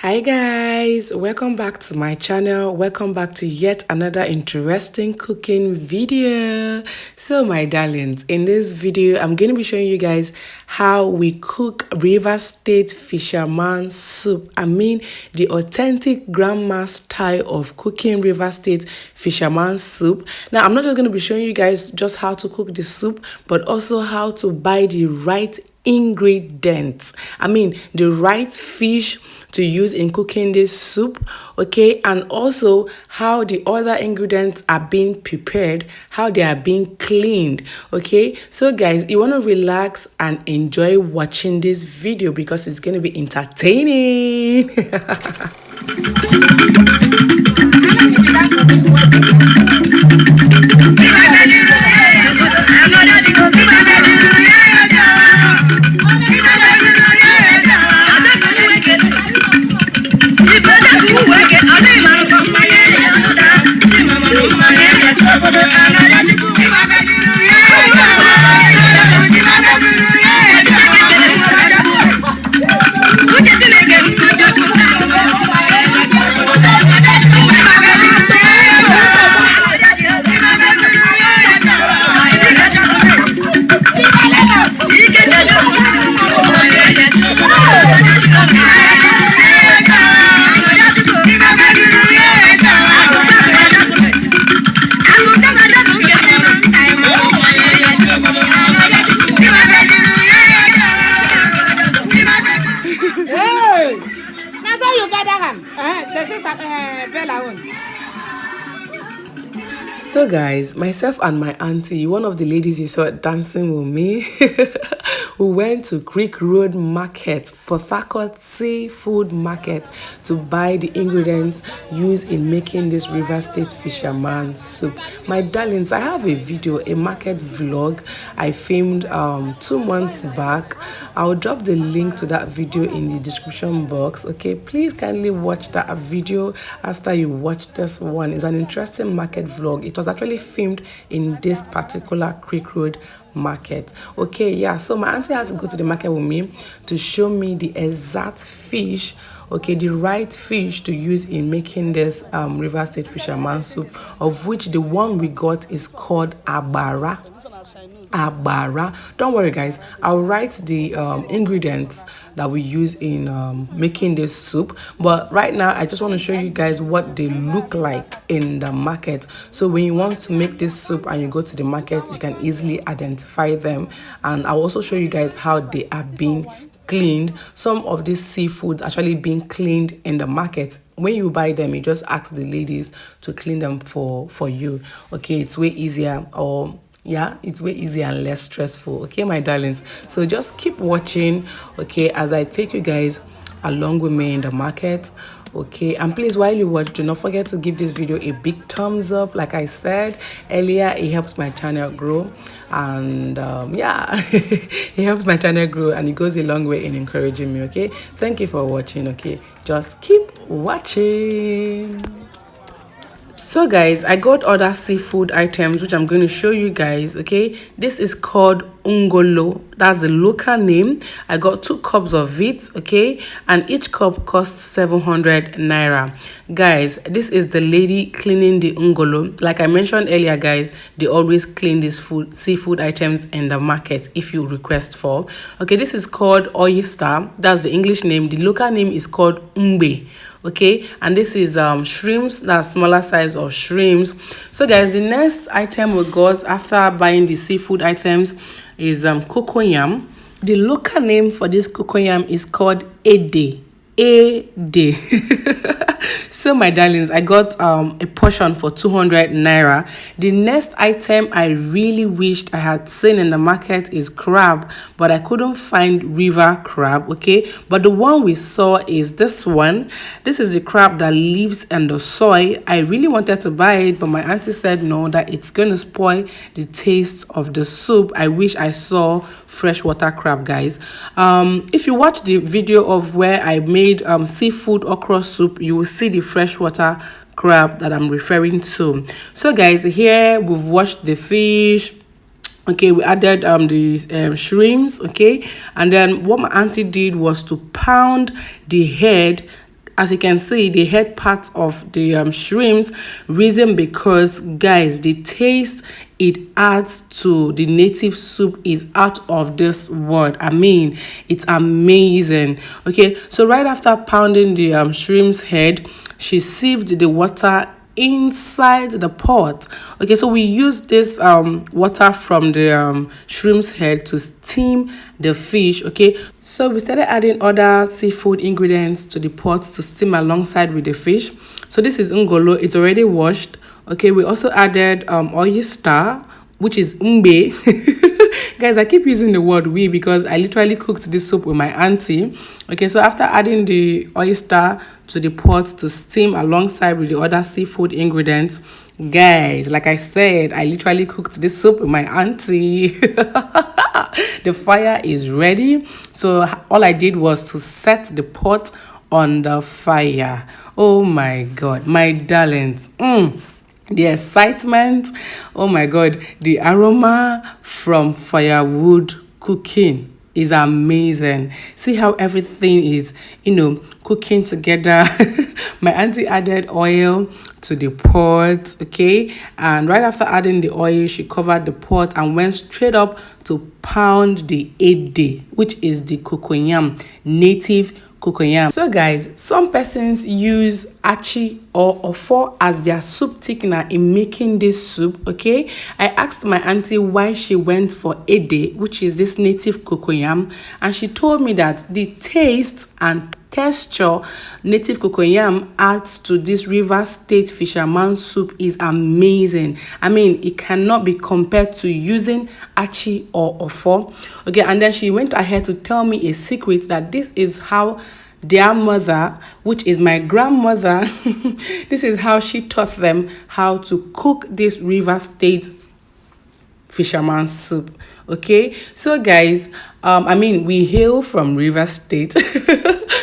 Hi guys, welcome back to my channel. Welcome back to yet another interesting cooking video. So my darlings, in this video I'm going to be showing you guys how we cook Rivers State Fisherman Soup. I mean the authentic grandma style of cooking Rivers State Fisherman Soup. Now I'm not just going to be showing you guys just how to cook the soup, but also how to buy the right ingredients. I mean the right fish to use in cooking this soup, okay, and also how the other ingredients are being prepared, how they are being cleaned, okay. So guys, you want to relax and enjoy watching this video because it's going to be entertaining. So guys, myself and my auntie, one of the ladies you saw dancing with me, we went to Creek Road Market, Port Harcourt Seafood Market, to buy the ingredients used in making this River State Fisherman Soup. My darlings, I have a video, a market vlog I filmed 2 months back. I'll drop the link to that video in the description box, okay. Please kindly watch that video after you watch this one. It's an interesting market vlog. It was actually filmed in this particular Creek Road Market, okay. Yeah, so my auntie had to go to the market with me to show me the exact fish, okay, the right fish to use in making this River State Fisherman Soup, of which the one we got is called abara. Don't worry guys, I'll write the ingredients that we use in making this soup, but right now I just want to show you guys what they look like in the market, so when you want to make this soup and you go to the market, you can easily identify them. And I'll also show you guys how they are being cleaned. Some of these seafood actually being cleaned in the market. When you buy them, you just ask the ladies to clean them for you, okay. It's way easier, or yeah, it's way easier and less stressful, okay my darlings. So just keep watching, okay, as I take you guys along with me in the market, okay. And please, while you watch, do not forget to give this video a big thumbs up. Like I said earlier, it helps my channel grow, and yeah, it helps my channel grow and it goes a long way in encouraging me, okay. Thank you for watching, okay. Just keep watching. So guys, I got other seafood items which I'm going to show you guys, okay. This is called ungolo, that's the local name. I got 2 cups of it, okay, and each cup costs 700 naira. Guys, this is the lady cleaning the ungolo. Like I mentioned earlier guys, they always clean these seafood items in the market if you request for, okay. This is called oyster, that's the English name. The local name is called umbe, okay. And this is shrimps, that's smaller size of shrimps. So guys, the next item we got after buying the seafood items is cocoyam. The local name for this cocoyam is called ede. So my darlings, I got a portion for 200 naira. The next item I really wished I had seen in the market is crab, but I couldn't find river crab, okay. But the one we saw is this one. This is the crab that lives in the soil. I really wanted to buy it, but my auntie said no, that it's going to spoil the taste of the soup. I wish I saw freshwater crab, guys. If you watch the video of where I made seafood okra soup, you will see the freshwater crab that I'm referring to. So guys, here we've washed the fish, okay. We added the shrimps, okay. And then what my auntie did was to pound the head as you can see, the head part of the shrimps, reason because, guys, the taste it adds to the native soup is out of this world. I mean, it's amazing. Okay, so right after pounding the shrimp's head, she sieved the water inside the pot. Okay, so we use this water from the shrimp's head to steam the fish. Okay, so we started adding other seafood ingredients to the pot to steam alongside with the fish. So this is ngolo, it's already washed. Okay, we also added oyster, which is mbe. Guys, I keep using the word we because I literally cooked this soup with my auntie. Okay, so after adding the oyster to the pot to steam alongside with the other seafood ingredients, guys, like I said, I literally cooked this soup with my auntie. The fire is ready, so all I did was to set the pot on the fire. Oh my god, my darlings, the excitement, oh my god, the aroma from firewood cooking is amazing. See how everything is, cooking together. My auntie added oil to the pot, okay, and right after adding the oil, she covered the pot and went straight up to pound the ede, which is the cocoyam, native cocoyam. So guys, some persons use achi or ofo as their soup thickener in making this soup. Okay, I asked my auntie why she went for ede, which is this native cocoyam, and she told me that the taste and texture native cocoyam adds to this Rivers State Fisherman soup is amazing. I mean, it cannot be compared to using achi or ofo. Okay, and then she went ahead to tell me a secret that this is how their mother, which is my grandmother, this is how she taught them how to cook this Rivers State Fisherman soup. Okay, so guys, I mean, we hail from Rivers State.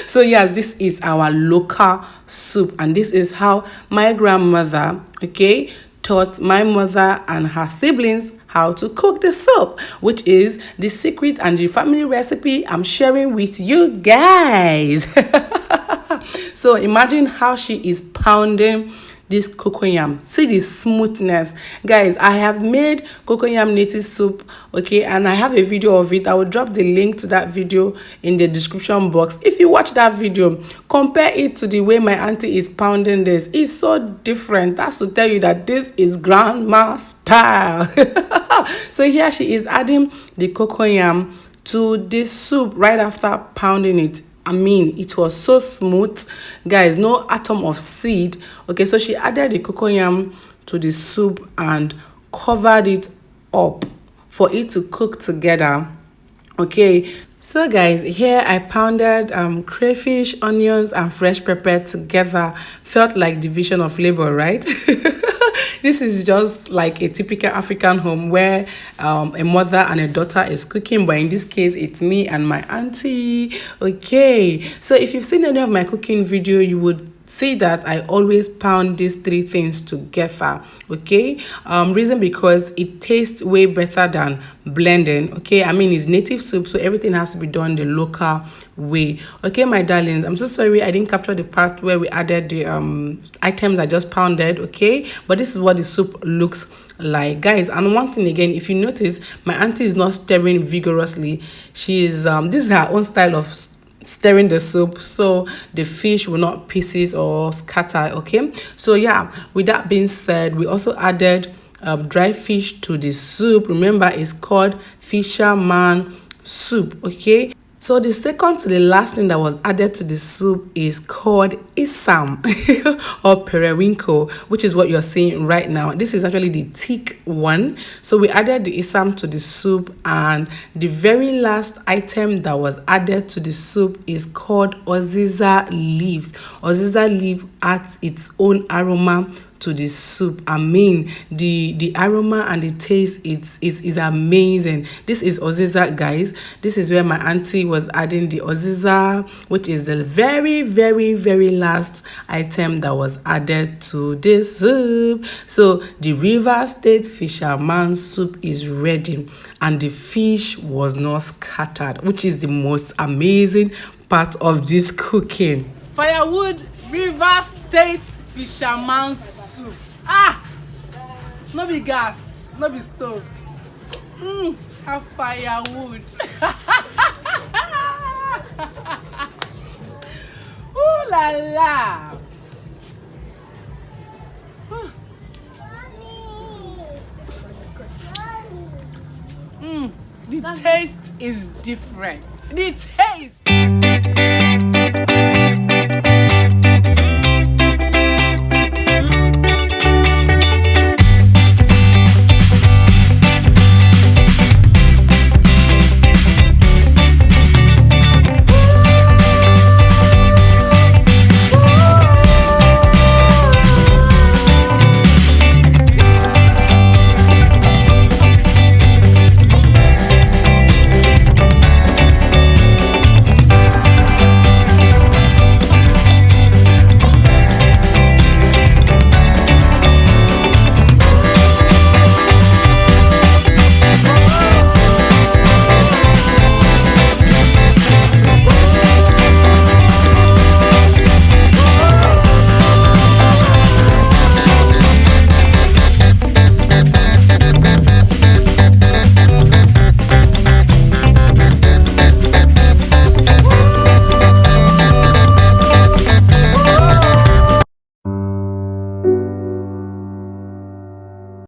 So yes, this is our local soup, and this is how my grandmother, okay, taught my mother and her siblings how to cook the soup, which is the secret and the family recipe I'm sharing with you guys. So imagine how she is pounding this cocoyam. See the smoothness, guys. I have made cocoyam native soup, okay, and I have a video of it. I will drop the link to that video in the description box. If you watch that video, compare it to the way my auntie is pounding this. It's so different. That's to tell you that this is grandma style. So here she is adding the cocoyam to this soup right after pounding it. I mean, it was so smooth, guys, no atom of seed. Okay, so she added the cocoyam to the soup and covered it up for it to cook together. Okay, so guys, here I pounded crayfish, onions, and fresh pepper together. Felt like division of labor, right? This is just like a typical African home where a mother and a daughter is cooking, but in this case, it's me and my auntie. Okay, so if you've seen any of my cooking video, you would see that I always pound these three things together. Okay, reason because it tastes way better than blending. Okay, I mean, it's native soup, so everything has to be done the local way. Okay, my darlings, I'm so sorry I didn't capture the part where we added the items I just pounded. Okay, but this is what the soup looks like, guys. And one thing again, if you notice, my auntie is not stirring vigorously. She is this is her own style of stirring the soup, so the fish will not pieces or scatter. Okay, so yeah, with that being said, we also added dry fish to the soup. Remember, it's called fisherman soup. Okay, so the second to the last thing that was added to the soup is called isam or periwinkle, which is what you're seeing right now. This is actually the thick one. So we added the isam to the soup, and the very last item that was added to the soup is called oziza leaves. Oziza leaf adds its own aroma to the soup. I mean, the aroma and the taste is amazing. This is oziza, guys. This is where my auntie was adding the oziza, which is the very last item that was added to this soup. So the Rivers State Fisherman soup is ready, and the fish was not scattered, which is the most amazing part of this cooking. Firewood Rivers State Fisherman Soup. Ah! No be gas, no be stove. Have firewood. Ooh la la. The taste is different. The taste.